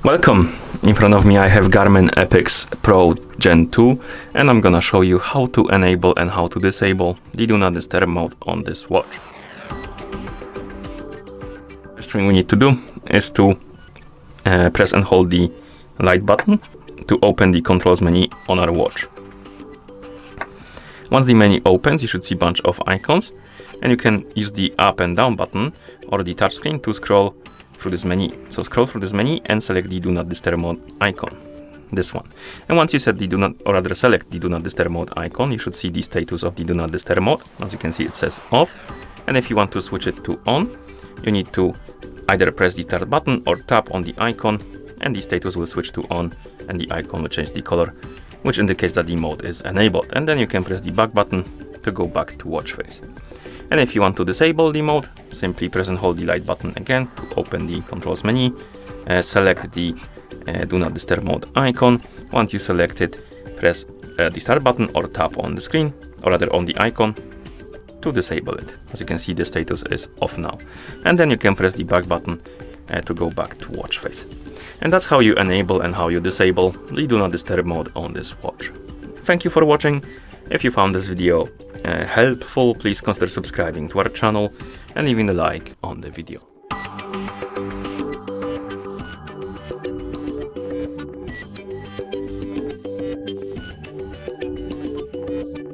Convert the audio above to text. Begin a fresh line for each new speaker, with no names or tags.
Welcome! In front of me I have Garmin Epix Pro Gen 2 and I'm gonna show you how to enable and how to disable the Do Not Disturb mode on this watch. First thing we need to do is to press and hold the light button to open the controls menu on our watch. Once the menu opens, you should see a bunch of icons and you can use the up and down button or the touchscreen to scroll through this menu. So scroll through this menu and select the Do Not Disturb mode icon, this one. And once you set the select the Do Not Disturb mode icon, you should see the status of the Do Not Disturb mode. As you can see, it says off. And if you want to switch it to on, you need to either press the start button or tap on the icon, and the status will switch to on and the icon will change the color, which indicates that the mode is enabled. And then you can press the back button to go back to watch face. And if you want to disable the mode, simply press and hold the light button again to open the controls menu. Select the Do Not Disturb mode icon. Once you select it, press the start button or tap on the screen, or rather on the icon, to disable it. As you can see, the status is off now. And then you can press the back button to go back to watch face. And that's how you enable and how you disable the Do Not Disturb mode on this watch. Thank you for watching. If you found this video helpful, please consider subscribing to our channel and leaving a like on the video.